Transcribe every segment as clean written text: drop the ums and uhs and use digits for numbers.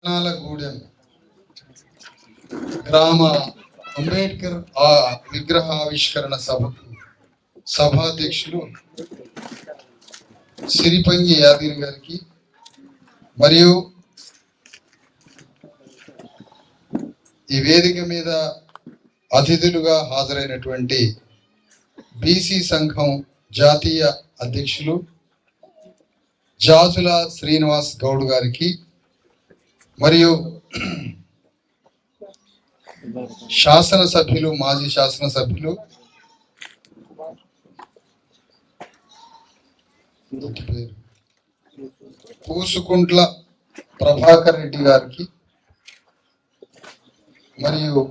నాలగూడెం గ్రామ అంబేద్కర్ విగ్రహ ఆవిష్కరణ సభకు సభాధ్యక్షులు సిరిపంగి యాదగిరి గారికి మరియు ఈ వేదిక మీద అతిథులుగా హాజరైనటువంటి బీసీ సంఘం జాతీయ అధ్యక్షులు జాజుల శ్రీనివాస్ గౌడ్ గారికి మరియు శాసనసభ్యులు మాజీ శాసనసభ్యులు కూసుకుంట్ల ప్రభాకర్ రెడ్డి గారికి మరియు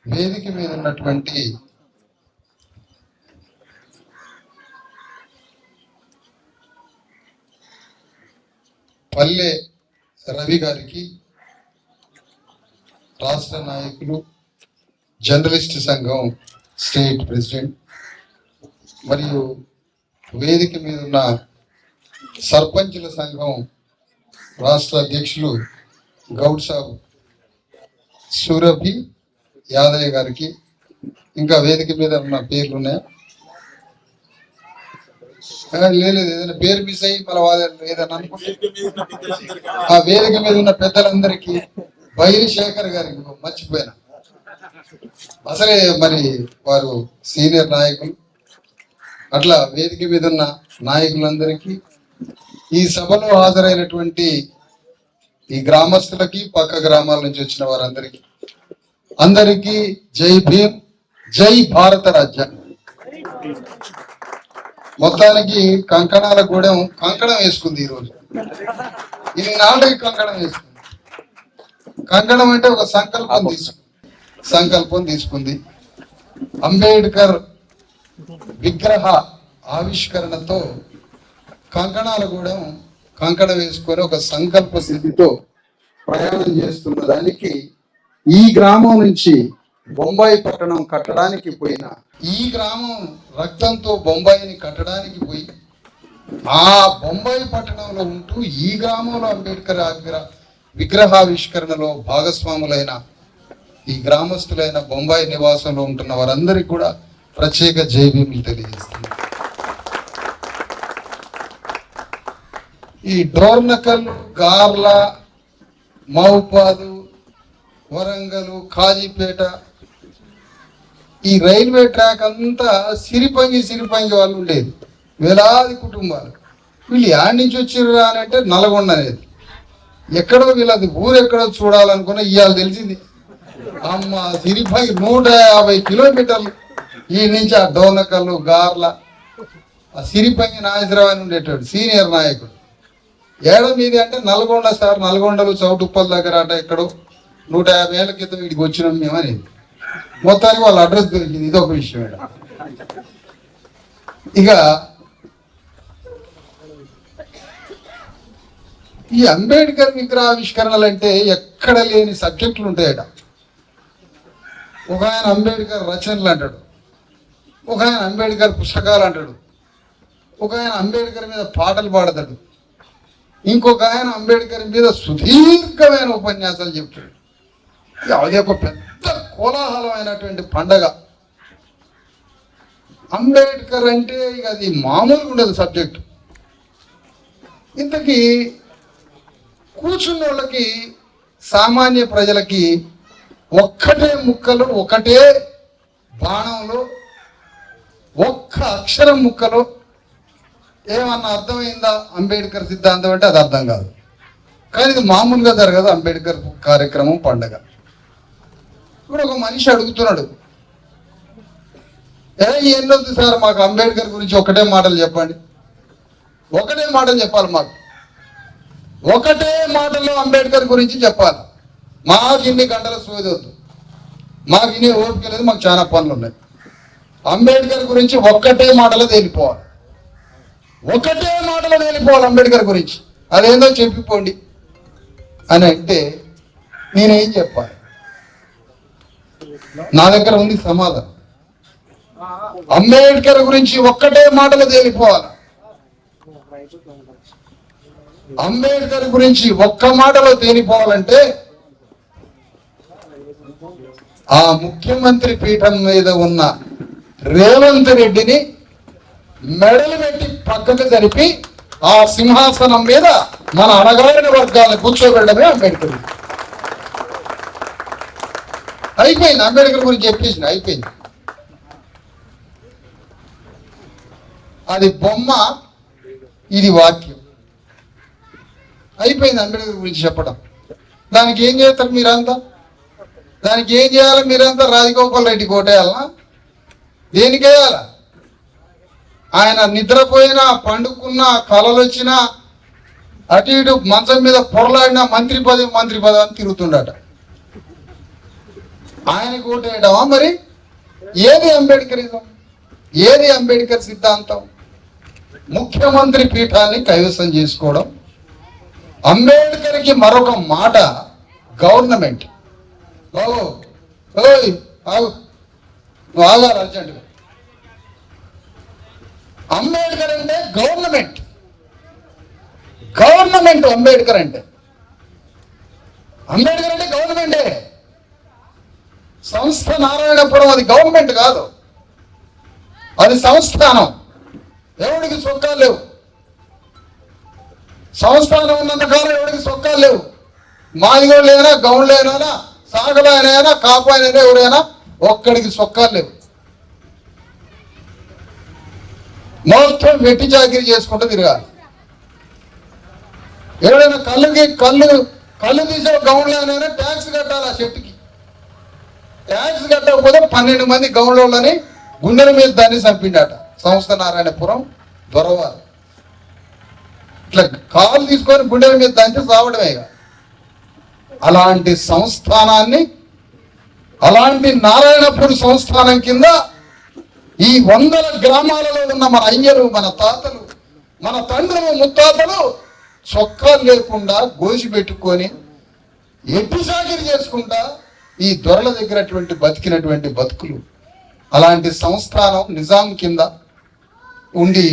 వేదిక మీద ఉన్నటువంటి పల్లె రవి గారికి, రాష్ట్ర నాయకులు, జర్నలిస్ట్ సంఘం స్టేట్ ప్రెసిడెంట్ మరియు వేదిక మీద ఉన్న సర్పంచుల సంఘం రాష్ట్ర అధ్యక్షులు గౌడ్ సాబ్ సూరభి యాదయ్య గారికి, ఇంకా వేదిక మీద ఉన్న పేర్లు ఉన్నాయా? లేదు, ఏదైనా పేరు మిస్ అయ్యి మళ్ళీ ఏదైనా అనుకుంటే ఆ వేదిక మీద ఉన్న పెద్దలందరికీ, బైరి శేఖర్ గారికి మర్చిపోయినా, అసలే మరి వారు సీనియర్ నాయకులు, అట్లా వేదిక మీద ఉన్న నాయకులందరికీ, ఈ సభలో హాజరైనటువంటి ఈ గ్రామస్తులకి, పక్క గ్రామాల నుంచి వచ్చిన వారందరికీ అందరికీ జై భీమ్, జై భారత రాజ్యాంగం. మొత్తానికి కంకణాల గూడెం కంకణం వేసుకుంది ఈరోజు. ఇది నాలుగు కంకణం వేసుకుంది. కంకణం అంటే ఒక సంకల్పం తీసుకుంది. అంబేద్కర్ విగ్రహ ఆవిష్కరణతో కంకణాల గూడెం కంకణం వేసుకొని ఒక సంకల్ప సిద్ధితో ప్రయాణం చేస్తున్న దానికి ఈ గ్రామం నుంచి బొంబాయి పట్టణం కట్టడానికి పోయిన, ఈ గ్రామం రక్తంతో బొంబాయిని కట్టడానికి పోయి ఆ బొంబాయి పట్టణంలో ఉంటూ ఈ గ్రామంలో అంబేద్కర్ విగ్రహావిష్కరణలో భాగస్వాములైన ఈ గ్రామస్తులైన బొంబాయి నివాసంలో ఉంటున్న వారందరికీ కూడా ప్రత్యేక జైభీములు తెలియజేస్తున్నారు. ఈ డోర్నకల్, గార్ల, మహబాదు, వరంగల్, కాజీపేట ఈ రైల్వే ట్రాక్ అంతా సిరిపంగి వాళ్ళు ఉండేది, వేలాది కుటుంబాలు. వీళ్ళు యాడ్ నుంచి వచ్చిర్రా అని అంటే నల్గొండ అనేది ఎక్కడో, వీళ్ళది ఊరెక్కడో చూడాలనుకున్నా ఇవాళ తెలిసింది. అమ్మ, సిరిపంగి 150 కిలోమీటర్లు ఈ నుంచి ఆ డోనకల్లు, గార్ల. ఆ సిరిపంగి నాగేశ్వరరావు అని ఉండేటాడు సీనియర్ నాయకుడు. ఏడో మీది అంటే నల్గొండ సార్, నల్గొండలు చౌటుప్పల దగ్గర అట ఎక్కడో 150 ఏళ్ల క్రితం వీడికి వచ్చినాం మేము అనేది. మొత్తానికి వాళ్ళ అడ్రస్ దొరికింది. ఇది ఒక విషయం. ఇక ఈ అంబేద్కర్ విగ్రహావిష్కరణలు అంటే ఎక్కడ లేని సబ్జెక్టులు ఉంటాయట. ఒక ఆయన అంబేద్కర్ రచనలు అంటాడు, ఒక ఆయన అంబేద్కర్ పుస్తకాలు అంటాడు, ఒక ఆయన అంబేద్కర్ మీద పాటలు పాడతాడు, ఇంకొక ఆయన అంబేద్కర్ మీద సుదీర్ఘమైన ఉపన్యాసాలు చెప్తాడు. అది ఒక పెద్ద కోలాహలమైనటువంటి పండగ. అంబేద్కర్ అంటే ఇక అది మామూలుగా ఉండదు సబ్జెక్టు. ఇంతకీ కూర్చున్న వాళ్ళకి, సామాన్య ప్రజలకి ఒక్కటే ముక్కలు, ఒకటే బాణంలో, ఒక్క అక్షరం ముక్కలో ఏమన్నా అర్థమైందా అంబేద్కర్ సిద్ధాంతం అంటే అది అర్థం కాదు. కానీ ఇది మామూలుగా జరగదు అంబేద్కర్ కార్యక్రమం, పండగ. ఇప్పుడు ఒక మనిషి అడుగుతున్నాడు, ఎన్నొద్దు సార్ మాకు అంబేద్కర్ గురించి ఒకటే మాటలు చెప్పండి. ఒకటే మాటలు చెప్పాలి మాకు, ఒకటే మాటలో అంబేద్కర్ గురించి చెప్పాలి. మాకు ఇన్ని గంటల సోది వద్దు, మాకు ఇన్ని ఓపిక లేదు, మాకు చాలా పనులు ఉన్నాయి. అంబేద్కర్ గురించి ఒక్కటే మాటలో తేలిపోవాలి, ఒకటే మాటలో తేలిపోవాలి అంబేద్కర్ గురించి. అదేందో చెప్పిపోండి అని అంటే నేనేం చెప్పాలి? నా దగ్గర ఉంది సమాధానం. అంబేద్కర్ గురించి ఒక్కటే మాటలు తేలిపోవాలి. అంబేద్కర్ గురించి ఒక్క మాటలో తేలిపోవాలంటే ఆ ముఖ్యమంత్రి పీఠం మీద ఉన్న రేవంత్ రెడ్డిని మెడలు పెట్టి పక్కకు జరిపి ఆ సింహాసనం మీద మన అణగారిన వర్గాలను కూర్చోబెట్టడమే అంబేద్కర్. అయిపోయింది. అంబేద్కర్ గురించి చెప్పేసిన అయిపోయింది. అది బొమ్మ, ఇది వాక్యం. అయిపోయింది అంబేద్కర్ గురించి చెప్పడం. దానికి ఏం చేస్తారు మీరంతా? దానికి ఏం చేయాలి మీరంతా? రాజగోపాల్ రెడ్డి కోటేయాలనా? దేనికేయాల? ఆయన నిద్రపోయినా, పండుకున్నా, కలలు వచ్చినా, అటు ఇటు మంచం మీద పొరలాడినా మంత్రి పదవి అని తిరుగుతుండట. ఆయన కోటేయడమా? మరి ఏది అంబేద్కరిజం? ఏది అంబేద్కర్ సిద్ధాంతం? ముఖ్యమంత్రి పీఠాన్ని కైవసం చేసుకోవడం. అంబేద్కర్కి మరొక మాట గవర్నమెంట్. బాబు ఓయ్ ఆగు, నువ్వు ఆగాలి అర్జెంటుగా. అంబేద్కర్ అంటే గవర్నమెంట్. గవర్నమెంట్ అంబేద్కర్ అంటే. అంబేద్కర్ అంటే గవర్నమెంటే. సంస్థ నారాయణపురం అది గవర్నమెంట్ కాదు, అది సంస్థానం. ఎవడికి సొక్కాలు లేవు. సంస్థానం ఉన్నంత కాలం ఎవడికి సొక్కాలు లేవు. మాదిగోళ్ళైనా, గౌండ్లైనా, సాగలైనా, కాపాయినైనా, ఎవరైనా ఒక్కడికి సొక్కాలు లేవు. మొత్తం వెట్టి చాకిరీ చేసుకుంటూ తిరగాలి. ఎవరైనా కళ్ళు తీసే గౌండ్లైనా ట్యాక్స్ కట్టాలి. ఆ చెట్టుకి ట్యాక్స్ కట్టకపోతే 12 మంది గౌండ్లని గుండెల మీద దాన్ని చంపిండట సంస్థ నారాయణపురం దొరవారు. ఇట్లా కాలు తీసుకొని గుండెల మీద దాంచి సావడమే. అలాంటి సంస్థానాన్ని, అలాంటి నారాయణపూర్ సంస్థానం కింద ఈ 100 గ్రామాలలో ఉన్న మన అయ్యలు, మన తాతలు, మన తండ్రులు, ముత్తాతలు చొక్కాలు లేకుండా గోసి పెట్టుకొని ఎట్టి సాగిరి చేసుకుంటా ఈ దొరల దగ్గరటువంటి బతికినటువంటి బతుకులు. అలాంటి సంస్థానం నిజాం కింద ఉండి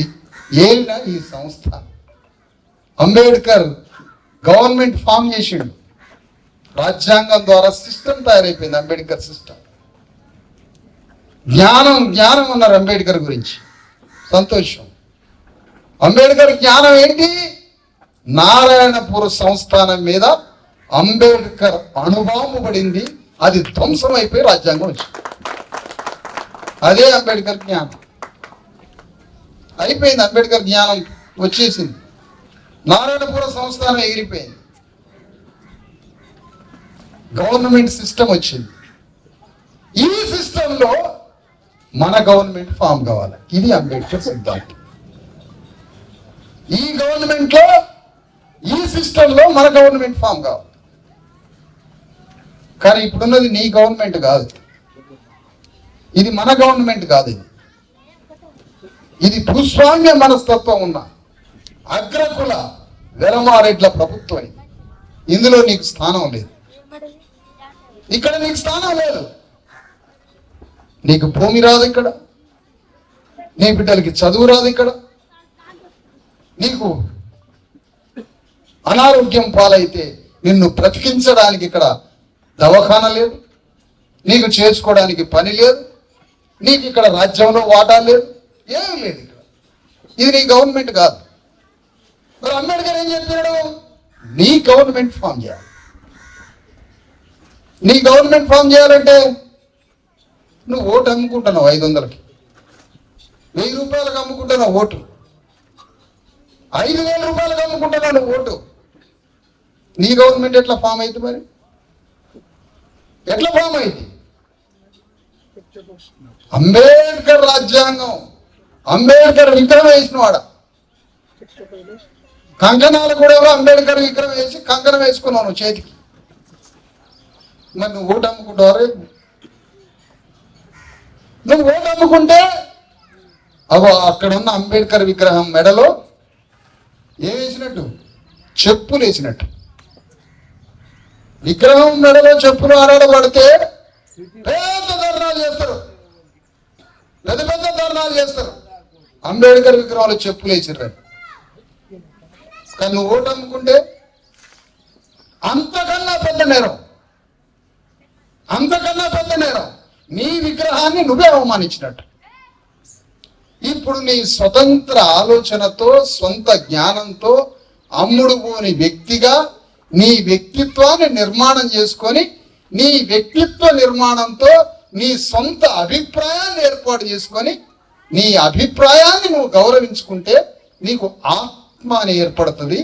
ఏలిన ఈ సంస్థానం. అంబేద్కర్ గవర్నమెంట్ ఫామ్ చేసిండు. రాజ్యాంగం ద్వారా సిస్టమ్ తయారైపోయింది. అంబేద్కర్ సిస్టమ్. జ్ఞానం అన్నారు అంబేద్కర్ గురించి. సంతోషం. అంబేద్కర్ జ్ఞానం ఏంటి? నారాయణపూర్ సంస్థానం మీద అంబేద్కర్ అణుబాంబు పడింది, అది ధ్వంసం అయిపోయి రాజ్యాంగం వచ్చింది. అదే అంబేద్కర్ జ్ఞానం. అయిపోయింది. అంబేద్కర్ జ్ఞానం వచ్చేసింది. నారాయణపూర్ సంస్థానం ఎగిరిపోయింది. గవర్నమెంట్ సిస్టమ్ వచ్చింది. ఈ సిస్టంలో మన గవర్నమెంట్ ఫామ్ కావాలి. ఇది అంబేద్కర్ సిద్ధాంతం. ఈ గవర్నమెంట్ లో, ఈ సిస్టంలో మన గవర్నమెంట్ ఫామ్ కావాలి. కానీ ఇప్పుడున్నది నీ గవర్నమెంట్ కాదు, ఇది మన గవర్నమెంట్ కాదు. ఇది భూస్వామ్య మనస్తత్వం ఉన్న అగ్రకుల వెలమారెడ్ల ప్రభుత్వం. ఇందులో నీకు స్థానం లేదు. ఇక్కడ నీకు స్థానం లేదు. నీకు భూమి రాదు ఇక్కడ, నీ బిడ్డలకి చదువు రాదు ఇక్కడ, నీకు అనారోగ్యం పాలైతే నిన్ను బ్రతికించడానికి ఇక్కడ దవాఖాన లేదు, నీకు చేసుకోవడానికి పని లేదు, నీకు ఇక్కడ రాజ్యంలో వాటా లేదు, ఏమీ లేదు ఇక్కడ. ఇది నీ గవర్నమెంట్ కాదు. మరి అంబేద్కర్ ఏం చెప్పాడు? నీ గవర్నమెంట్ ఫామ్ చేయాలి. నీ గవర్నమెంట్ ఫామ్ చేయాలంటే నువ్వు ఓటు అమ్ముకుంటున్నావు 500కి, 1000 రూపాయలకు అమ్ముకుంటున్నావు ఓటు, 5000 రూపాయలకు అమ్ముకుంటున్నావు నువ్వు ఓటు. నీ గవర్నమెంట్ ఎట్లా ఫామ్ అయింది? మరి ఎట్లా ఫామ్ అయింది? అంబేద్కర్ రాజ్యాంగం, అంబేద్కర్ విగ్రహం వేసిన వాడ. కంకణాలు కూడా అంబేద్కర్ విగ్రహం వేసి కంకణం వేసుకున్నావు నువ్వు చేతికి. మరి నువ్వు ఓటు అమ్ముకుంటావు. నువ్వు ఓటు అమ్ముకుంటే అగో అక్కడ ఉన్న అంబేద్కర్ విగ్రహం మెడలో ఏం వేసినట్టు? చెప్పులు వేసినట్టు. విగ్రహం మెడలో చెప్పులు ఆరాడబడితే పెద్ద ధర్నాలు చేస్తారు, పెద్ద పెద్ద ధర్నాలు చేస్తారు. అంబేద్కర్ విగ్రహాలు చెప్పులు వేసిర్రు. కానీ నువ్వు ఓటు అమ్ముకుంటే అంతకన్నా పెద్ద నేరం, అంతకన్నా పెద్ద నేరం. నీ విగ్రహాన్ని నువ్వే అవమానించినట్టు. ఇప్పుడు నీ స్వతంత్ర ఆలోచనతో, సొంత జ్ఞానంతో అమ్ముడు పోని వ్యక్తిగా నీ వ్యక్తిత్వాన్ని నిర్మాణం చేసుకొని, నీ వ్యక్తిత్వ నిర్మాణంతో నీ సొంత అభిప్రాయాన్ని ఏర్పాటు చేసుకొని, నీ అభిప్రాయాన్ని నువ్వు గౌరవించుకుంటే నీకు ఆత్మ అని ఏర్పడుతుంది.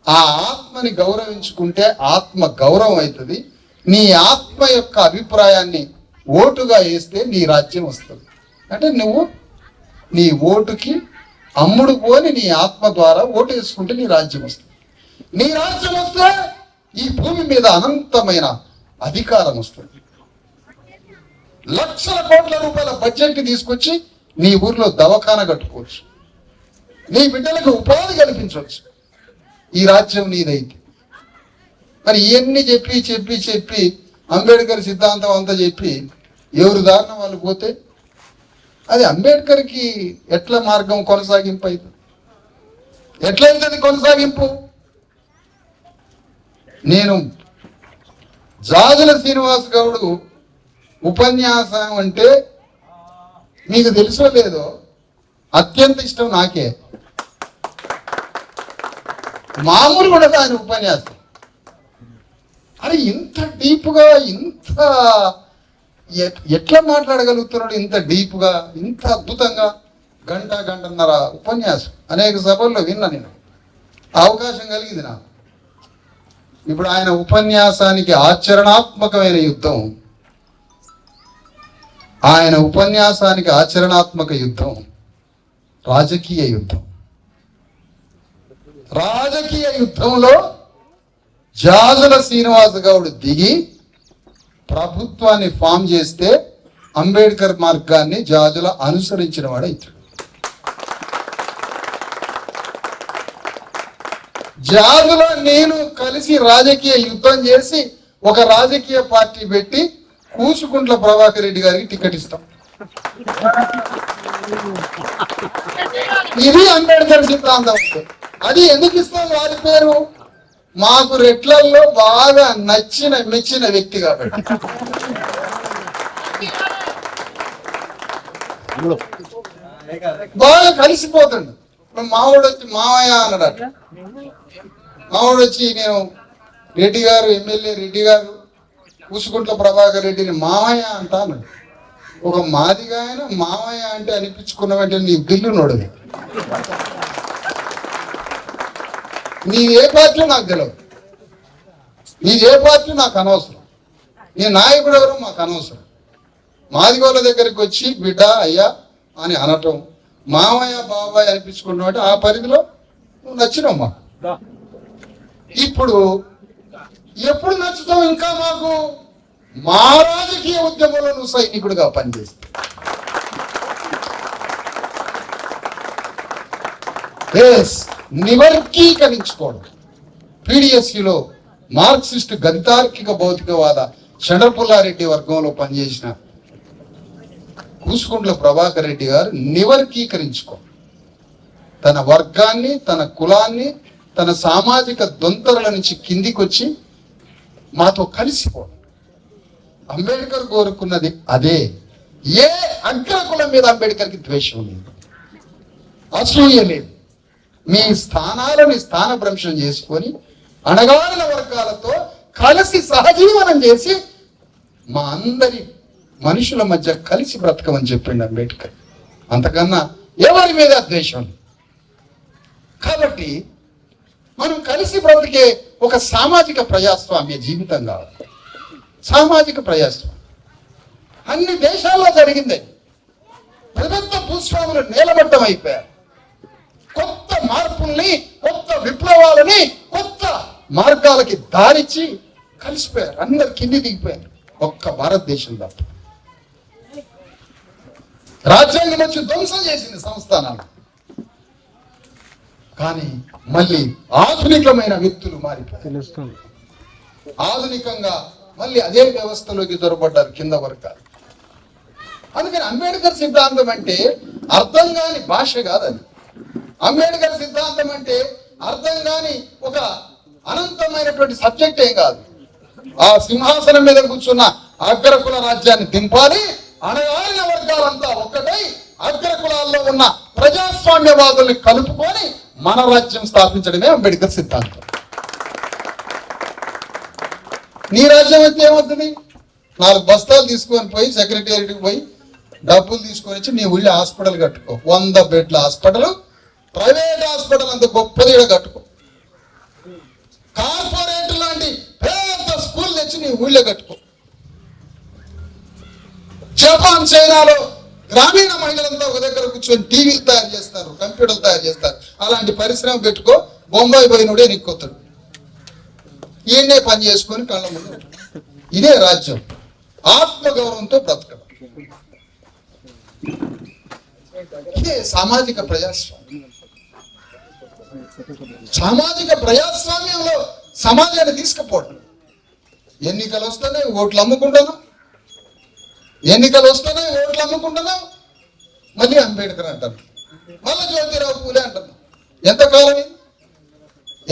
ఆ ఆత్మని గౌరవించుకుంటే ఆత్మ గౌరవం అవుతుంది. నీ ఆత్మ యొక్క అభిప్రాయాన్ని ఓటుగా వేస్తే నీ రాజ్యం వస్తుంది. అంటే నువ్వు నీ ఓటుకి అమ్ముడు పోని నీ ఆత్మ ద్వారా ఓటు వేసుకుంటే నీ రాజ్యం వస్తుంది. నీ రాజ్యం వస్తే ఈ భూమి మీద అనంతమైన అధికారం వస్తుంది. లక్షల కోట్ల రూపాయల బడ్జెట్ తీసుకొచ్చి నీ ఊర్లో దవాఖాన కట్టుకోవచ్చు, నీ బిడ్డలకు ఉపాధి కల్పించవచ్చు. ఈ రాజ్యం నీదైతే. మరి ఇవన్నీ చెప్పి చెప్పి చెప్పి అంబేద్కర్ సిద్ధాంతం అంతా చెప్పి ఎవరు దారిన వాళ్ళు పోతే అది అంబేద్కర్కి ఎట్లా మార్గం కొనసాగింపు అవుతుంది? ఎట్లయితుంది కొనసాగింపు? నేను జాజుల శ్రీనివాస్ గౌడ్ ఉపన్యాసం అంటే మీకు తెలుసో లేదో అత్యంత ఇష్టం నాకే. మామూలు కూడా ఆయన ఉపన్యాసం. అరే ఇంత డీప్గా, ఇంత ఎట్లా మాట్లాడగలుగుతున్నాడు? ఇంత డీప్గా, ఇంత అద్భుతంగా గంటన్నర ఉపన్యాసం అనేక సభల్లో విన్నా నేను. అవకాశం కలిగింది నాకు. ఇప్పుడు ఆయన ఉపన్యాసానికి ఆచరణాత్మకమైన యుద్ధం, ఆయన ఉపన్యాసానికి ఆచరణాత్మక యుద్ధం రాజకీయ యుద్ధం. రాజకీయ యుద్ధంలో జాజుల శ్రీనివాస్ గౌడ్ దిగి ప్రభుత్వాన్ని ఫామ్ చేస్తే అంబేద్కర్ మార్గాన్ని జాజుల అనుసరించిన వాడు ఇతడు. జాజుల నేను కలిసి రాజకీయ యుద్ధం చేసి ఒక రాజకీయ పార్టీ పెట్టి కూసుకుంట్ల ప్రభాకర్ రెడ్డి గారికి టికెట్ ఇస్తాం. ఇది అంబేద్కర్ సిద్ధాంతం. అది ఎందుకు ఇస్తాం? వారి పేరు మాకు రెట్లల్లో బాగా నచ్చిన మెచ్చిన వ్యక్తి కాబట్టి. బాగా కలిసిపోతుండు. మావాడు వచ్చి మావయ్య అన్నాడట. మావాడు వచ్చి నేను రెడ్డి గారు, ఎమ్మెల్యే రెడ్డి గారు కూసుకుంట్ల ప్రభాకర్ రెడ్డిని మావయ్య అంటా అన్నాడు. ఒక మాదిగా ఆయన మావయ్య అంటే అనిపించుకున్న వెంటనే నీ బిల్లు నోడదు. నీది ఏ పార్టీ నాకు తెలియదు, నీది ఏ పార్టీ నాకు అనవసరం, నీ నాయకుడు ఎవరు మాకు అనవసరం. మాదిగోళ్ళ దగ్గరికి వచ్చి బిడ్డ అయ్యా అని అనటం, మామయ్య బాబాయ్ అనిపించుకున్నావు ఆ పరిధిలో నువ్వు నచ్చినావు మాకు. ఇప్పుడు ఎప్పుడు నచ్చుతావు ఇంకా మాకు? మా రాజకీయ ఉద్యమంలో నువ్వు సైనికుడిగా పనిచేస్తావు. నివర్గీకరించుకోవడం. పీడిఎస్సిలో మార్క్సిస్ట్ గణితార్కిక భౌతికవాద చంద్రపుల్లారెడ్డి వర్గంలో పనిచేసిన కూసుకుంట్ల ప్రభాకర్ రెడ్డి గారు నివర్గీకరించుకో, తన వర్గాన్ని, తన కులాన్ని, తన సామాజిక దొంతరల నుంచి కిందికి వచ్చి మాతో కలిసిపోవడం. అంబేద్కర్ కోరుకున్నది అదే. ఏ అగ్రకులం మీద అంబేద్కర్కి ద్వేషం లేదు, అసూయ లేదు. మీ స్థానాలను స్థానభ్రంశం చేసుకొని అణగారిన వర్గాలతో కలిసి సహజీవనం చేసి మా అందరి మనుషుల మధ్య కలిసి బ్రతకమని చెప్పిండు అంబేద్కర్. అంతకన్నా ఎవరి మీద ద్వేషం. కాబట్టి మనం కలిసి బ్రతికే ఒక సామాజిక ప్రజాస్వామ్య జీవితం కావాలి. సామాజిక ప్రజాస్వామ్యం అన్ని దేశాల్లో జరిగింది. పెద్ద భూస్వాములు నేలమట్టం అయిపోయారు. కొత్త మార్పుల్ని, కొత్త విప్లవాలని, కొత్త మార్గాలకి దారిచ్చి కలిసిపోయారు. అందరు కింది దిగిపోయారు. ఒక్క భారతదేశం తప్ప. రాజ్యాంగం వచ్చి ధ్వంసం చేసింది సంస్థానాలు. కానీ మళ్ళీ ఆధునికమైన వ్యక్తులు మారిపోయారు. ఆధునికంగా మళ్ళీ అదే వ్యవస్థలోకి దొరబడ్డారు కింద వర్గాలు. అందుకని అంబేద్కర్ సిద్ధాంతం అంటే అర్థం కాని భాష కాదు అది. అంబేద్కర్ సిద్ధాంతం అంటే అర్థం కాని ఒక అనంతమైనటువంటి సబ్జెక్ట్ ఏం కాదు. ఆ సింహాసనం మీద కూర్చున్న అగ్రకుల రాజ్యాన్ని దింపాలి, అణగారిన వర్గాలంతా ఒక్కటై అగ్రకులాల్లో ఉన్న ప్రజాస్వామ్యవాదుల్ని కలుపుకొని మన రాజ్యం స్థాపించడమే అంబేద్కర్ సిద్ధాంతం. నీ రాజ్యం అయితే ఏమవుతుంది? 4 బస్తాలు తీసుకొని పోయి సెక్రటేరియట్కి పోయి డబ్బులు తీసుకొని వచ్చి నీ ఊళ్ళో హాస్పిటల్ కట్టుకో. 100 బెడ్ల హాస్పిటల్, ప్రైవేట్ హాస్పిటల్ అంత గొప్పది కట్టుకో. కార్పొరేట్ లాంటి పెద్ద స్కూల్ తెచ్చి నీ ఊళ్ళో కట్టుకో. జపాన్, చైనాలో గ్రామీణ మహిళలంతా ఒక దగ్గర కూర్చొని టీవీలు తయారు చేస్తారు, కంప్యూటర్లు తయారు చేస్తారు. అలాంటి పరిశ్రమ పెట్టుకో. బొంబాయి పోయినోడే నిక్కొత్తాడు, ఈయన్నే పని చేసుకొని కళ్ళ ముందు. ఇదే రాజ్యం. ఆత్మగౌరవంతో బ్రతకడం, ఇదే సామాజిక ప్రజాస్వామ్యం. సామాజిక ప్రజాస్వామ్యంలో సమాజాన్ని తీసుకుపోవడం. ఎన్నికలు వస్తున్నాయి, ఓట్లు అమ్ముకుంటున్నాం. ఎన్నికలు వస్తున్నాయి, ఓట్లు అమ్ముకుంటున్నాం. మళ్ళీ అంబేద్కర్ అంటారు, మళ్ళీ జ్యోతిరావు పూలే అంటున్నాం. ఎంతకాలం ఇది?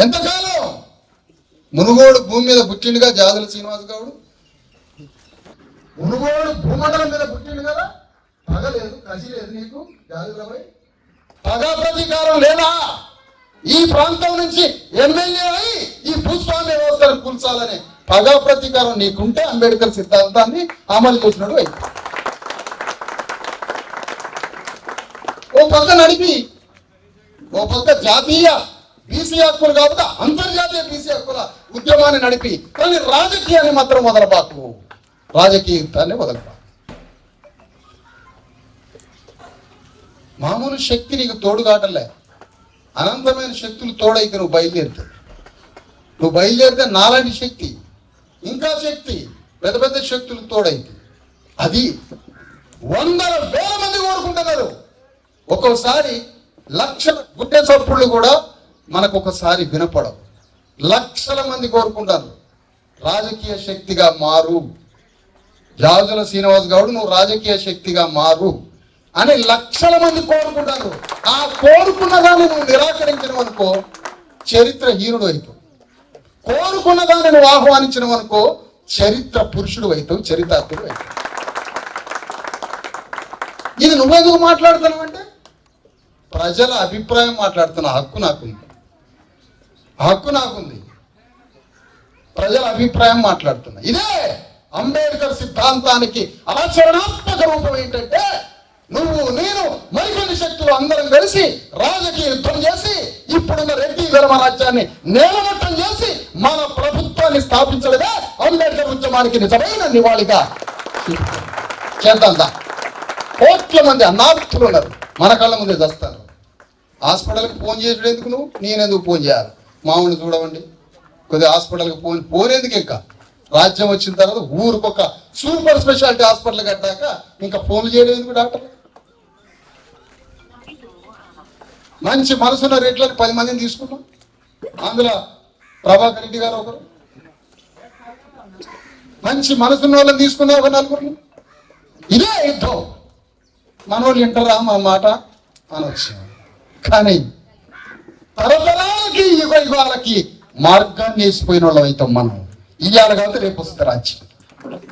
ఎంతకాలం? మునుగోడు భూమి మీద పుట్టిండుగా జాజుల శ్రీనివాస్ గౌడ్. మునుగోడు భూమండలం మీద పుట్టిండు కదా. పగ లేదు, కసి లేదు నీకు జాజులపై? పగ ప్రతీకారం లేదా? ఈ ప్రాంతం నుంచి ఎమ్మెల్యే అయి ఈ భూస్వామ్య వ్యవస్థను కూల్చాలనే పగ ప్రతీకారం నీకుంటే అంబేద్కర్ సిద్ధాంతాన్ని అమలు చేసినాడు అయి. ఓ పక్క నడిపి, ఓ పక్క జాతీయ బీసీ హక్కులు కాకుండా అంతర్జాతీయ బీసీ హక్కుల ఉద్యమాన్ని నడిపి, కానీ రాజకీయాన్ని మాత్రం వదలబాకు. రాజకీయ యుద్ధాన్ని వదలబాకు. మామూలు శక్తి నీకు తోడుగాటలే, అనంతమైన శక్తులు తోడైతే నువ్వు బయలుదేరుతావు. నువ్వు బయలుదేరితే నాలాంటి శక్తి, ఇంకా శక్తి, పెద్ద పెద్ద శక్తులు తోడైతే అది 100,000 మంది కోరుకుంటున్నారు. ఒక్కోసారి లక్షల గుడ్డె చప్పుళ్ళు కూడా మనకు ఒకసారి వినపడవు. లక్షల మంది కోరుకుంటారు రాజకీయ శక్తిగా మారు, జాజుల శ్రీనివాస్ గౌడ్ నువ్వు రాజకీయ శక్తిగా మారు అని లక్షల మంది కోరుకుంటారు. ఆ కోరుకున్న దాన్ని నువ్వు నిరాకరించినవనుకో చరిత్ర హీనుడు అవుతావు. కోరుకున్న దాన్ని నువ్వు ఆహ్వానించినవనుకో చరిత్ర పురుషుడు అవుతావు, చరితార్థుడు అవుతావు. ఇది నువ్వెందుకు మాట్లాడుతున్నావు అంటే ప్రజల అభిప్రాయం మాట్లాడుతున్న హక్కు నాకుంది. హక్కు నాకుంది. ప్రజల అభిప్రాయం మాట్లాడుతున్నా. ఇదే అంబేద్కర్ సిద్ధాంతానికి ఆచరణాత్మక రూపం ఏంటంటే నువ్వు, నేను, మరికొన్ని శక్తులు అందరం కలిసి రాజకీయ యుద్ధం చేసి ఇప్పుడున్న రెడ్డి ధర్మ రాజ్యాన్ని నేలమట్టం చేసి మన ప్రభుత్వాన్ని స్థాపించడమే అంబేద్కర్ ఉద్యమానికి నిజమైన నివాళిగా చేద్దాం. కోట్ల మంది అన్నార్థులు ఉన్నారు, మన కళ్ళ ముందే చేస్తారు. హాస్పిటల్కి ఫోన్ చేసాడు ఎందుకు నువ్వు? నేనెందుకు ఫోన్ చేయాలి? మామూలు చూడవండి, కొద్దిగా హాస్పిటల్కి ఫోన్ ఎందుకు? ఇంకా రాజ్యం వచ్చిన తర్వాత ఊరికొక సూపర్ స్పెషాలిటీ హాస్పిటల్ కట్టాక ఇంకా ఫోన్లు చేయడం ఎందుకు? డాక్టర్ మంచి మనసున్న రేట్లని 10 మందిని తీసుకున్నాం. అందులో ప్రభాకర్ రెడ్డి గారు ఒకరు. మంచి మనసున్న వాళ్ళని తీసుకున్నా ఒక 4. ఇదే యుద్ధం. మనోళ్ళు వింటారా మన మాట అనొచ్చు, కానీ తరతరాలకి యుగాలకి మార్గాన్ని వేసిపోయిన వాళ్ళం అవుతాం మనం. ఇయ్యాలి కాబట్టి రేపు వస్తే రాజ్యం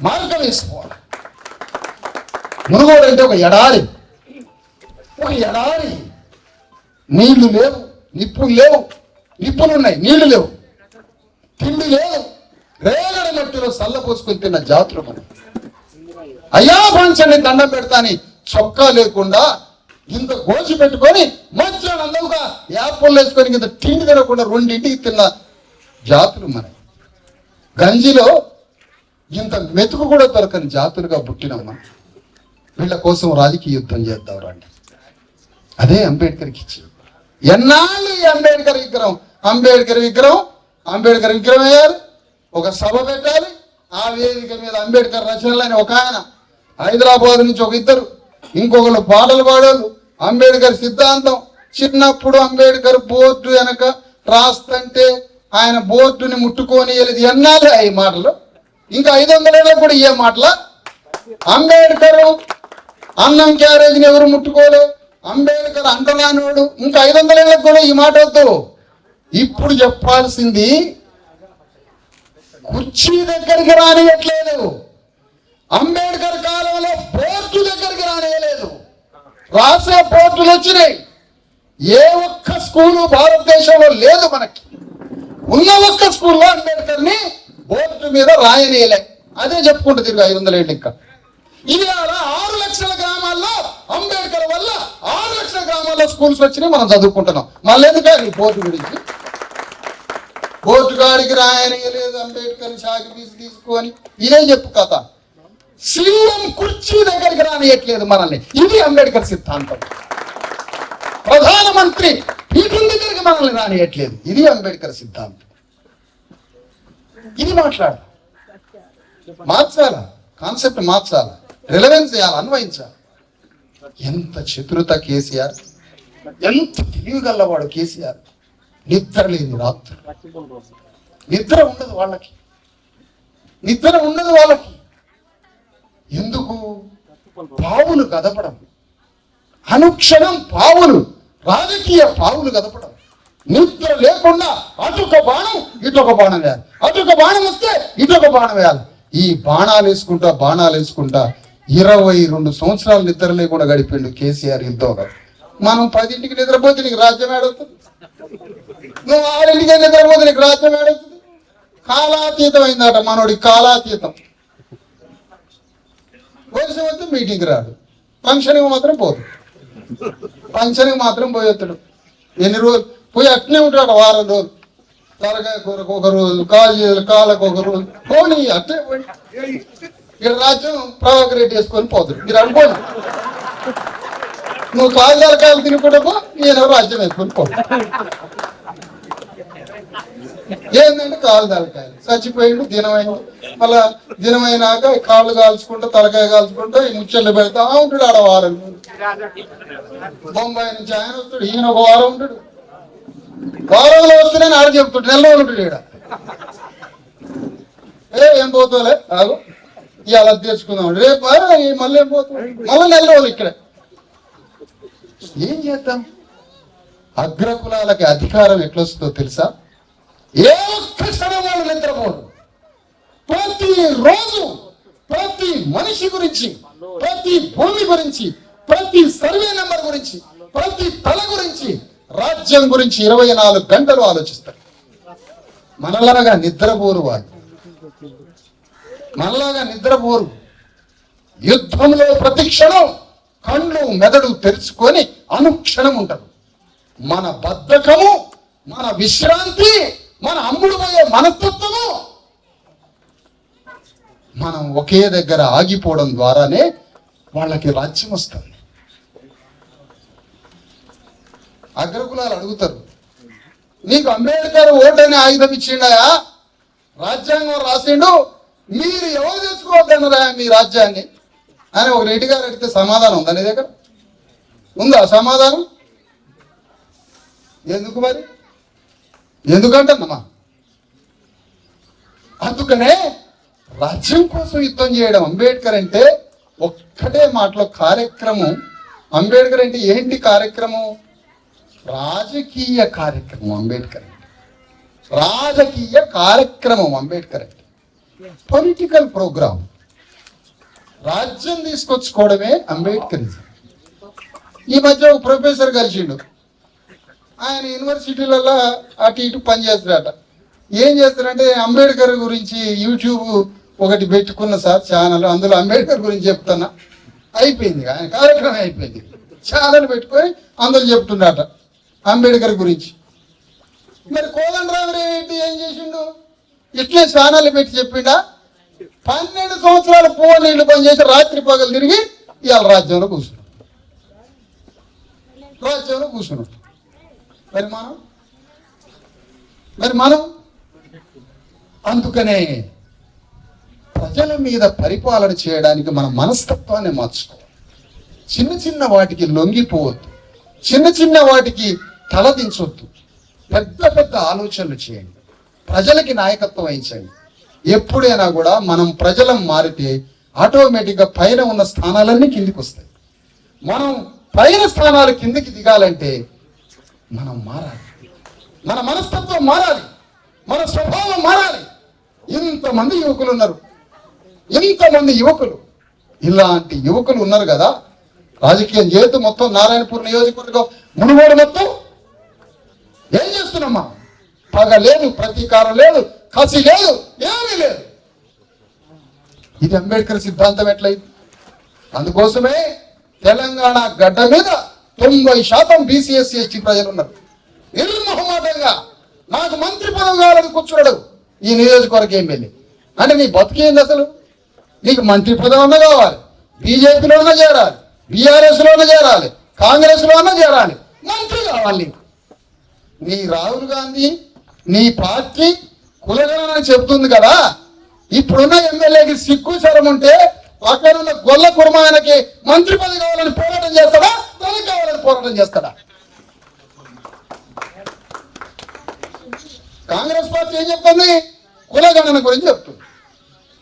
మార్గం వేసుకోవాలి. మునుగోడు అంటే ఒక ఎడారి, ఒక ఎడారి. నీళ్లు లేవు, నిప్పులు లేవు. నిప్పులున్నాయి, నీళ్లు లేవు. తిండి లేదు. రేగడ మట్టిలో సల్ల పోసుకొని తిన్న జాతులు మనం. అయ్యా పంచండి దండం పెడతాని చొక్కా లేకుండా ఇంత గోచి పెట్టుకొని మధ్యాహ్నం అందరుగా యాపళ్ళు వేసుకొని ఇంత తిండి తినకుండా 2 తిన్న జాతులు మన. గంజిలో ఇంత మెతుకు కూడా దొరకని జాతులుగా పుట్టినమ్మా. వీళ్ళ కోసం రాజకీయ యుద్ధం చేద్దాం రండి. అదే అంబేద్కర్కి ఇచ్చి ఎన్నాళ్ళు ఈ అంబేద్కర్ విగ్రహం వేయాలి, ఒక సభ పెట్టాలి. ఆ వేదిక మీద అంబేద్కర్ రచనలని ఒక ఆయన, హైదరాబాద్ నుంచి ఒక 2, ఇంకొకరు పాటలు పాడేళ్ళు. అంబేద్కర్ సిద్ధాంతం. చిన్నప్పుడు అంబేద్కర్ బోర్డు వెనక రాస్తుంటే ఆయన బోర్డుని ముట్టుకొని వెళ్ళేది. ఎన్నాళ్ళు ఈ మాటలు? ఇంకా 500 ఏళ్ళకు కూడా ఏ మాటల? అంబేద్కర్ అన్నం క్యారేజ్ని ఎవరు ముట్టుకోలే. అంబేద్కర్ అంటరానోడు. ఇంకా 500 ఏళ్ళకు కూడా ఈ మాట వద్దు. ఇప్పుడు చెప్పాల్సింది కుర్చీ దగ్గరికి రానియట్లేదు, అంబేద్కర్ కాలంలో బోర్డు దగ్గరికి రానియలేదు. రాసే బోర్డులు వచ్చినాయి, ఏ ఒక్క స్కూలు భారతదేశంలో లేదు. మనకి ఉన్న ఒక్క స్కూల్లో అంబేద్కర్ ని బోర్డు మీద రాయనీయలే. అదే చెప్పుకుంటూ తిరుగు 500 ఏళ్ళు. ఇంకా ఇది 6 లక్షల గ్రామాల్లో అంబేద్కర్ వల్ల 6 లక్షల గ్రామాల్లో స్కూల్స్ వచ్చినాయి, మనం చదువుకుంటున్నాం. మళ్ళీ ఎందుకు బోర్డు గురించి? బోర్డు గాడికి రాయనీయలేదు అంబేద్కర్, షాకి ఫీజు తీసుకొని ఇదే చెప్పు కథ. సీఎం కుర్చీ దగ్గరికి రానియట్లేదు మనల్ని, ఇది అంబేద్కర్ సిద్ధాంతం. ప్రధానమంత్రి పీఠం దగ్గరికి మనల్ని రానియట్లేదు, ఇది అంబేద్కర్ సిద్ధాంతం. ఇది మార్చాలా, కాన్సెప్ట్ మార్చాలా, రిలవెన్స్ చేయాలి, అన్వయించాలి. ఎంత చతురత కేసీఆర్, ఎంత తెలివిగల్లవాడు కేసీఆర్. నిద్ర లేని రాత్రి, నిద్ర ఉండదు వాళ్ళకి, నిద్ర ఉండదు వాళ్ళకి. ఎందుకు? పావులు కదపడం, అనుక్షణం పావులు, రాజకీయ పావులు కదపడం. నిద్ర లేకుండా అటొక బాణం ఇటొక బాణం వేయాలి, అటొక బాణం వస్తే ఇటొక బాణం వేయాలి. ఈ బాణాలు వేసుకుంటా 22 సంవత్సరాలు నిద్ర లేకుండా గడిపిండు కేసీఆర్. యుద్ధంగా మనం 10ంటికి నిద్రపోతే నీకు రాజ్యం ఏడవుతుంది, నువ్వు 6ంటికే నిద్రపోతే నీకు రాజ్యం ఏడవుతుంది. కాలాతీతం అయిందట మనోడి, కాలాతీతం. వయసు వస్తే మీటింగ్కి రాడు, ఫంక్షన్కి మాత్రం పోదు, ఫంక్షన్కి మాత్రం పోయొత్తాడు. ఎన్ని రోజులు పోయి అట్నే ఉంటాడు, వారం రోజులు. తలకాయ కూరకు ఒక రోజు, కాళ్ళకు ఒక రోజు, పోనీ అట్లే పోయి ఇక్కడ రాజ్యం ప్రావగ్రేట్ చేసుకొని పోతాడు. మీరు అనుకోండి, నువ్వు తలకాయలు తినకుండా పో, నేను రాజ్యం వేసుకొని పోతాడు. ఏంటంటే తలకాయలు చచ్చిపోయిండు, దినమైంది. మళ్ళా దినమైనాక కాళ్ళు కాల్చుకుంటా, తలకాయ కాల్చుకుంటా ఈ ముచ్చట్లు పెడతా ఉంటాడు. ఆడ వారం బొంబాయి నుంచి ఆయన వస్తాడు, ఈయన ఒక వారం ఉంటాడు. వారంలో వస్తే నేను ఆడ చెప్తాడు, నెల రోజులు ఉంటాడు. ఈడ ఏం పోతావులే ఆగు, ఇవాళ తెచ్చుకుందాం, రేపు మళ్ళీ ఏం పోతాం, మళ్ళీ నెల రోజులు ఇక్కడ. ఏం చేద్దాం? అగ్రకులాలకి అధికారం ఎట్లొస్తుందో తెలుసా? ఏ ఒక్క క్షణం వాళ్ళు నిద్రపోరు. ప్రతి రోజు ప్రతి మనిషి గురించి, ప్రతి భూమి గురించి, ప్రతి సర్వే నెంబర్ గురించి, ప్రతి తల గురించి, రాజ్యం గురించి 24 గంటలు ఆలోచిస్తారు. మనలాగా నిద్రపోరు వాళ్ళు, మనలాగా నిద్రపోరు. యుద్ధంలో ప్రతి క్షణం కళ్ళు మెదడు తెరుచుకొని అనుక్షణం ఉంటారు. మన బద్ధకము, మన విశ్రాంతి, మన అమ్ముడు పోయే మనస్తత్వము, మనం ఒకే దగ్గర ఆగిపోవడం ద్వారానే వాళ్ళకి రాజ్యం వస్తుంది. అగ్రకులాలు అడుగుతారు, నీకు అంబేద్కర్ ఓటనే ఆయుధం ఇచ్చిండయా, రాజ్యాంగం రాసిండు, మీరు ఎవరు తెచ్చుకోవద్దన్నారా మీ రాజ్యాన్ని అని ఒక రెడ్డి గారు అడిగితే సమాధానం ఉందా నీ దగ్గర? ఉందా సమాధానం? ఎందుకు మరి? ఎందుకంటమ్మా, అందుకనే రాజ్యం కోసం యుద్ధం చేయడం. అంబేద్కర్ అంటే ఒక్కటే మాటలో కార్యక్రమం. అంబేద్కర్ అంటే ఏంటి కార్యక్రమం? రాజకీయ కార్యక్రమం. అంబేద్కర్ అంటే రాజకీయ కార్యక్రమం. అంబేద్కర్ అంటే పొలిటికల్ ప్రోగ్రామ్. రాజ్యం తీసుకొచ్చుకోవడమే అంబేద్కరిజం. ఈ మధ్య ఒక ప్రొఫెసర్ కలిసిండు, ఆయన యూనివర్సిటీలలో అటు ఇటు పనిచేస్తాడట. ఏం చేస్తారంటే అంబేద్కర్ గురించి యూట్యూబ్ ఒకటి పెట్టుకున్న సార్ ఛానల్, అందులో అంబేద్కర్ గురించి చెప్తున్నా. అయిపోయింది, ఆయన కార్యక్రమం అయిపోయింది. ఛానల్ పెట్టుకొని అందులో చెప్తున్నాడట అంబేద్కర్ గురించి. మరి కోదండరామిరెడ్డి ఏం చేసిండు? ఇట్లే ఛానల్ పెట్టి చెప్పిండా? 12 సంవత్సరాలు నీళ్లు పనిచేసి రాత్రి పగలు తిరిగి ఇవాళ రాజ్యంలో కూర్చున్నాడు. మరి మనం అందుకనే ప్రజల మీద పరిపాలన చేయడానికి మన మనస్తత్వాన్ని మార్చుకోవాలి. చిన్న చిన్న వాటికి లొంగిపోవద్దు, చిన్న చిన్న వాటికి తలదించొద్దు. పెద్ద పెద్ద ఆలోచనలు చేయండి, ప్రజలకి నాయకత్వం వహించండి. ఎప్పుడైనా కూడా మనం ప్రజలం మారితే ఆటోమేటిక్గా పైన ఉన్న స్థానాలన్నీ కిందికి వస్తాయి. మనం పైన స్థానాలు కిందికి దిగాలంటే మనం మారాలి. మన మనస్తత్వం మారాలి, మన స్వభావం మారాలి. ఇంతమంది యువకులు ఉన్నారు, ఇంతమంది యువకులు, ఇలాంటి యువకులు ఉన్నారు కదా. రాజకీయం చేతు మొత్తం నారాయణపూర్ నియోజకవర్గం మునుగోడు మొత్తం ఏం చేస్తున్నామ్మా? పగ లేదు, ప్రతీకారం లేదు, కసి లేదు, ఏమీ లేదు. ఇది అంబేద్కర్ సిద్ధాంతం ఎట్లయింది? అందుకోసమే తెలంగాణ గడ్డ మీద 90% బీసీ ఎస్సీ ఎస్టీ ప్రజలు ఉన్నారు. నిర్మోహమాటంగా నాకు మంత్రి పదవి కావాలని కూర్చున్నాడు ఈ నియోజకవర్గ ఎమ్మెల్యే. అంటే నీ బతికేంది అసలు? నీకు మంత్రి పదవి అన్నా కావాలి, బీజేపీలోనే చేరాలి, బీఆర్ఎస్లోనే చేరాలి, కాంగ్రెస్లోనే చేరాలి, మంత్రి కావాలి నీకు. నీ రాహుల్ గాంధీ నీ పార్టీ కులగణన చెప్తుంది కదా. ఇప్పుడున్న ఎమ్మెల్యేకి సిగ్గు శరం ఉంటే పక్కనున్న గొల్ల కుర్మాయనకి మంత్రి పదవి కావాలని పోరాటం చేస్తాడా, తనకి కావాలని పోరాటం చేస్తాడా? కాంగ్రెస్ పార్టీ ఏం చెప్తుంది? కులగణన గురించి చెప్తుంది.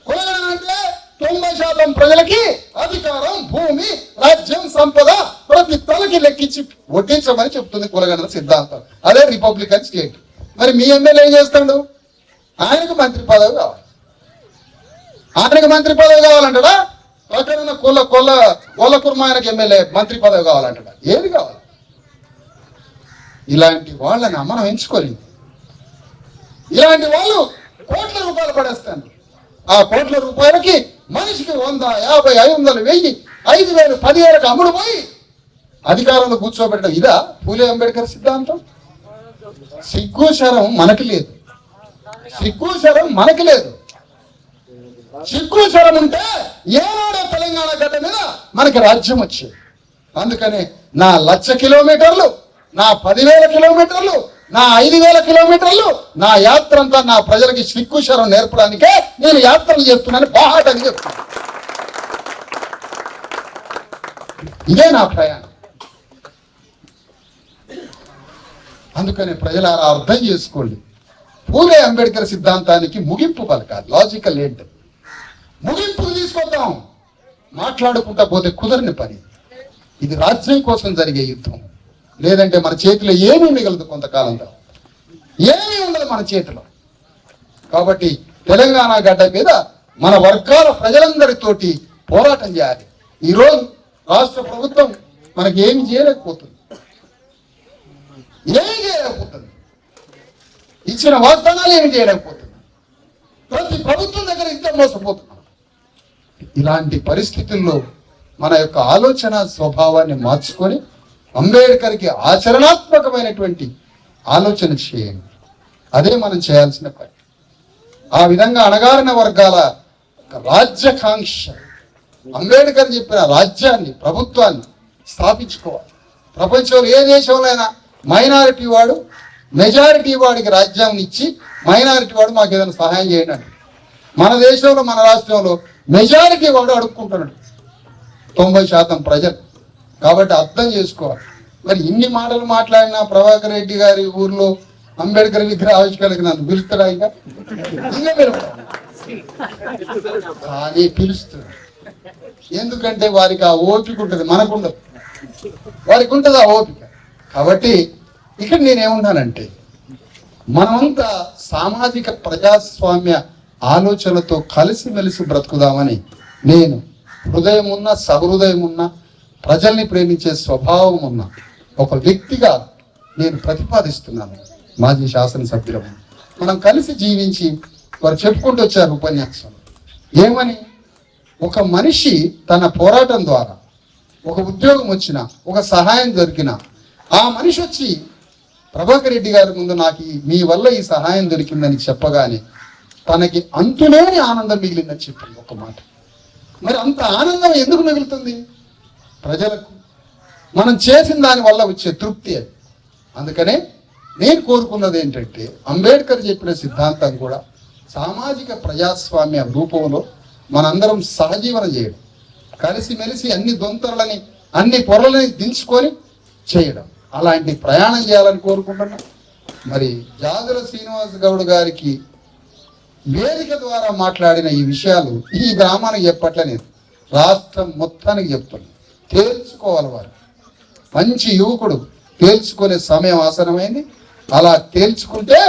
కులగణన అంటే 90% ప్రజలకి అధికారం, భూమి, రాజ్యం, సంపద ప్రతి తలకి లెక్కించి వడ్డించమని చెప్తుంది కులగణన సిద్ధాంతం. అదే రిపబ్లికన్ స్టేట్. మరి మీ ఎమ్మెల్యే ఏం చేస్తాడు? ఆయనకు మంత్రి పదవి కావాలి, ఆయనకు మంత్రి పదవి కావాలంటాడా? పక్కన కొల్ల కుర్మాయనకి ఎమ్మెల్యే మంత్రి పదవి కావాలంటాడా? ఏది కావాలి? ఇలాంటి వాళ్ళని మనం ఎంచుకోలేదు. ఇలాంటి వాళ్ళు కోట్ల రూపాయలు పడేస్తాను. ఆ కోట్ల రూపాయలకి మనిషికి 100, 50, 500, 1000, 5000, 10,000కి అమ్ముడు పోయి అధికారంలో కూర్చోబెట్టడం ఇదా పూలే అంబేద్కర్ సిద్ధాంతం? సిగ్గు శరం మనకి లేదు, సిగ్గు శరం మనకి లేదు. సిగ్గు శరం ఉంటే ఏనాడో తెలంగాణ గడ్డ మీద మనకి రాజ్యం వచ్చేది. అందుకనే నా 1,00,000 కిలోమీటర్లు, నా 10,000 కిలోమీటర్లు, నా 5,000 కిలోమీటర్లు, నా యాత్ర అంతా నా ప్రజలకి సిగ్గు శరం నేర్పడానికే నేను యాత్రలు చేస్తున్నాను, బాహాటని చెప్తున్నాను. ఇదే నా ప్రయాణం. అందుకనే ప్రజలారా అర్థం చేసుకోండి, పూలే అంబేద్కర్ సిద్ధాంతానికి ముగింపు పలకాలి. లాజికల్ ఏంటి? ముగింపుకు తీసుకొద్దాం. మాట్లాడుకుంటా పోతే కుదరని పని. ఇది రాజ్యం కోసం జరిగే యుద్ధం. లేదంటే మన చేతిలో ఏమీ మిగలదు, కొంతకాలం తర్వాత ఏమీ ఉండదు మన చేతిలో. కాబట్టి తెలంగాణ గడ్డ మీద మన వర్గాల ప్రజలందరితోటి పోరాటం చేయాలి. ఈరోజు రాష్ట్ర ప్రభుత్వం మనకి ఏమి చేయలేకపోతుంది, ఏమి చేయలేకపోతుంది. ఇచ్చిన వాగ్దానాలు ఏమి చేయలేకపోతుంది. ప్రతి ప్రభుత్వం దగ్గర ఇంత మోసపోతున్నాం. ఇలాంటి పరిస్థితుల్లో మన యొక్క ఆలోచన స్వభావాన్ని మార్చుకొని అంబేద్కర్కి ఆచరణాత్మకమైనటువంటి ఆలోచన చేయండి. అదే మనం చేయాల్సిన పని. ఆ విధంగా అణగారిన వర్గాల రాజ్యాకాంక్ష, అంబేద్కర్ చెప్పిన రాజ్యాన్ని, ప్రభుత్వాన్ని స్థాపించుకోవాలి. ప్రపంచంలో ఏ దేశంలో అయినా మైనారిటీ వాడు మెజారిటీ వాడికి రాజ్యాన్ని ఇచ్చి మైనారిటీ వాడు మాకు ఏదైనా సహాయం చేయండి. మన దేశంలో, మన రాష్ట్రంలో మెజారిటీ వాడు అడుక్కుంటున్నాడు 90% ప్రజలు. కాబట్టి అర్థం చేసుకోవాలి. మరి ఇన్ని మాటలు మాట్లాడినా ప్రభాకర్ రెడ్డి గారి ఊర్లో అంబేద్కర్ విగ్రహ ఆవిష్కరణకి నన్ను పిలుస్తాడా? ఇంకా కానీ పిలుస్తాడు. ఎందుకంటే వారికి ఆ ఓపిక ఉంటుంది, మనకుండదు. వారికి ఉంటుంది ఆ ఓపిక. కాబట్టి ఇక్కడ నేనేమన్నానంటే, మనమంతా సామాజిక ప్రజాస్వామ్య ఆలోచనలతో కలిసిమెలిసి బ్రతుకుదామని నేను హృదయం ఉన్న, సహృదయం ఉన్న, ప్రజల్ని ప్రేమించే స్వభావం ఉన్న ఒక వ్యక్తిగా నేను ప్రతిపాదిస్తున్నాను. మాజీ శాసనసభ్యులు మనం కలిసి జీవించి వారు చెప్పుకుంటూ వచ్చారు ఉపన్యాసం. ఏమని? ఒక మనిషి తన పోరాటం ద్వారా ఒక ఉద్యోగం వచ్చినా, ఒక సహాయం దొరికినా, ఆ మనిషి వచ్చి ప్రభాకర్ రెడ్డి గారి ముందు నాకు మీ వల్ల ఈ సహాయం దొరికిందని చెప్పగానే తనకి అంతులేని ఆనందం మిగిలిందని చెప్పింది ఒక మాట. మరి అంత ఆనందం ఎందుకు మిగులుతుంది? ప్రజలకు మనం చేసిన దాని వల్ల వచ్చే తృప్తి అది. అందుకనే నేను కోరుకున్నది ఏంటంటే, అంబేద్కర్ చెప్పిన సిద్ధాంతం కూడా సామాజిక ప్రజాస్వామ్య రూపంలో మనందరం సహజీవనం చేయడం, కలిసిమెలిసి అన్ని దొంతరలని, అన్ని పొరలని దించుకొని చేయడం, అలాంటి ప్రయాణం చేయాలని కోరుకుంటున్నా. మరి జాజుల శ్రీనివాస్ గౌడ్ గారికి వేదిక ద్వారా మాట్లాడిన ఈ విషయాలు ఈ గ్రామానికి చెప్పట్లేదు, రాష్ట్రం మొత్తానికి చెప్తున్నాను. తేల్చుకోవాలి వారు. మంచి యువకుడు, తేల్చుకునే సమయం ఆసనమైంది. అలా తేల్చుకుంటే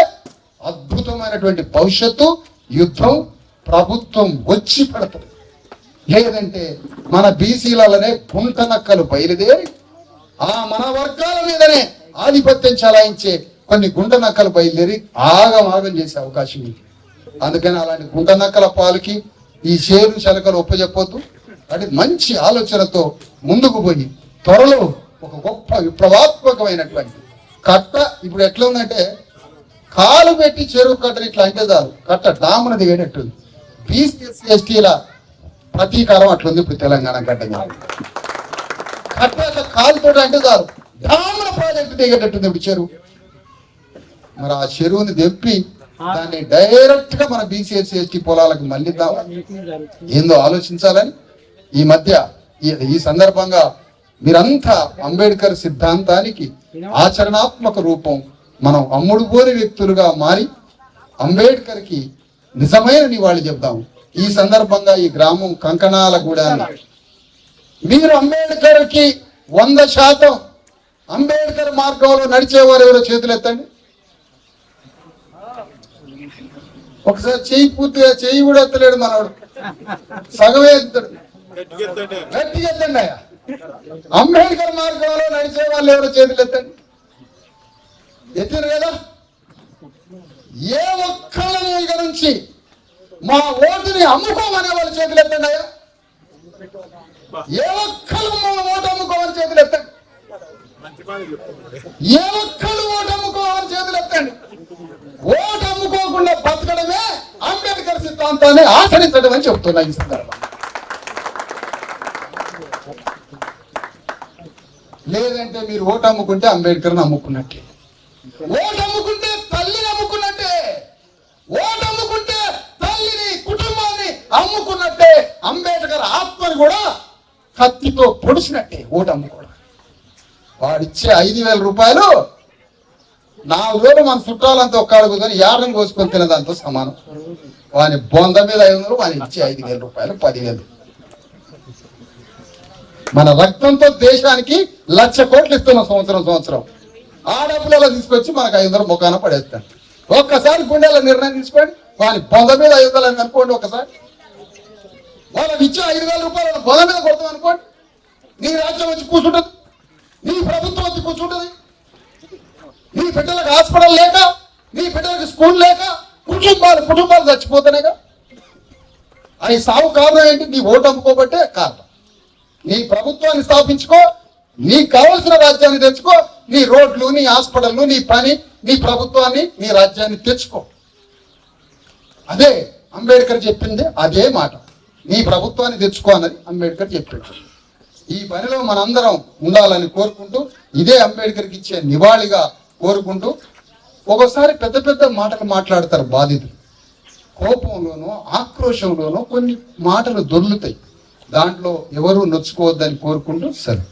అద్భుతమైనటువంటి భవిష్యత్తు యుద్ధం ప్రభుత్వం వచ్చి పడుతుంది. లేదంటే మన బీసీలనే గుంట నక్కలు బయలుదేరి మన వర్గాల మీదనే ఆధిపత్యం చలాయించే కొన్ని గుంట నక్కలు బయలుదేరి ఆగం చేసే అవకాశం ఉంది. అందుకని అలాంటి గుంట నక్కల పాలకి ఈ షేరు శలకలు ఒప్పజెప్పొద్దు. అంటే మంచి ఆలోచనతో ముందుకు పోయి త్వరలో ఒక గొప్ప విప్లవాత్మకమైనటువంటి కట్ట ఇప్పుడు ఎట్లా ఉందంటే కాలు పెట్టి చెరువు కట్టని ఇట్లా అంటే చాలు కట్ట డామున దిగేటట్టుంది. బీసీ ఎస్టీల ప్రతీకారం అట్లుంది ఇప్పుడు తెలంగాణ గడ్డ కట్ట కాలుతో అంటే చాలు డామున ప్రాజెక్టు దిగేటట్టుంది ఇప్పుడు చెరువు. మరి ఆ చెరువుని తెప్పి దాన్ని డైరెక్ట్ గా మన బీసీఎస్సీ ఎస్టీ పొలాలకు మళ్ళిద్దాం ఏందో ఆలోచించాలని ఈ మధ్య ఈ సందర్భంగా మీరంతా అంబేద్కర్ సిద్ధాంతానికి ఆచరణాత్మక రూపం మనం అమ్ముడు పోని వ్యక్తులుగా మారి అంబేద్కర్ కి నిజమైన నివాళి చెప్దాం. ఈ సందర్భంగా ఈ గ్రామం కంకణాల గూడాన్ని మీరు అంబేద్కర్ కి 100% అంబేద్కర్ మార్గంలో నడిచేవారు ఎవరో చేతులు ఎత్తండి. ఒకసారి చెయ్యి పూర్తిగా చెయ్యి కూడా ఎత్తలేడు మనవాడు, సగమే ఎత్తాడు. గట్టిగా ఎత్తండి అయ్యా. అంబేద్కర్ మార్గంలో నడిచే వాళ్ళు ఎవరో చేతులు ఎత్తండి. ఎత్తారు కదా. ఏ ఒక్కళ్ళని ఇక నుంచి మా ఓటుని అమ్ముకోమనే వాళ్ళ చేతులు ఎత్తండి అయ్యా. ఏ ఒక్కళ్ళు మా ఓటు అమ్ముకోమని చేతులు ఎత్తండి. ఏ ఒక్కళ్ళు ఓటు అమ్ముకోమని చేతులు ఎత్తండి. ఓటు అమ్ముకోకుండా బతకడమే అంబేద్కర్ సిద్ధాంతాన్ని ఆచరించడం అని చెప్తున్నా ఈ సందర్భంగా. లేదంటే మీరు ఓటు అమ్ముకుంటే అంబేద్కర్ని అమ్ముకున్నట్టే, ఓటు అమ్ముకుంటే తల్లిని అమ్ముకున్నట్టే, ఓటు అమ్ముకుంటే తల్లిని కుటుంబాన్ని అమ్ముకున్నట్టే, అంబేద్కర్ ఆత్మని కూడా కత్తితో పొడిచినట్టే ఓటు అమ్ముకోవడం. వాడిచ్చే 5,000 రూపాయలు 4 రోజులు మన చుట్టాలంతా ఒక్కడుగుదని యాడని కోసుకొని తినదాంతో సమానం. వాని బొంద మీద 500, వాని ఇచ్చే 5,000 రూపాయలు 10,000. మన రక్తంతో దేశానికి 1,00,000 కోట్లు ఇస్తున్నాం సంవత్సరం. ఆ డబ్బులలో తీసుకొచ్చి మనకు 500 ముఖాన పడేస్తాను. ఒక్కసారి గుండెల నిర్ణయం తీసుకోండి, వాని బొంద మీద 500 అని అనుకోండి. ఒకసారి వాళ్ళకి ఇచ్చే 5,000 రూపాయలు బొంద మీద కొడతాం అనుకోండి. నీ రాజ్యం వచ్చి కూర్చుంటుంది, నీ ప్రభుత్వం వచ్చి కూర్చుంటుంది. నీ బిడ్డలకు హాస్పిటల్ లేక, నీ బిడ్డలకు స్కూల్ లేక కుటుంబాలు చచ్చిపోతున్నాయిగా. అది సాగు కారణం ఏంటి? నీ ఓటు అమ్ముకోబట్టే కారణం. నీ ప్రభుత్వాన్ని స్థాపించుకో, నీకు కావలసిన రాజ్యాన్ని తెచ్చుకో, నీ రోడ్లు, నీ హాస్పిటల్లు, నీ పని, నీ ప్రభుత్వాన్ని, నీ రాజ్యాన్ని తెచ్చుకో. అదే అంబేద్కర్ చెప్పింది, అదే మాట. నీ ప్రభుత్వాన్ని తెచ్చుకో అన్నది అంబేద్కర్ చెప్పాడు. ఈ పనిలో మనందరం ఉండాలని కోరుకుంటూ, ఇదే అంబేద్కర్కి ఇచ్చే నివాళిగా కోరుకుంటూ, ఒకసారి పెద్ద మాటలు మాట్లాడతారు బాధితులు. కోపంలోనో ఆక్రోషంలోనో కొన్ని మాటలు దొర్లుతాయి. దాంట్లో ఎవరు నొచ్చుకోవద్దని కోరుకుంటూ సరే.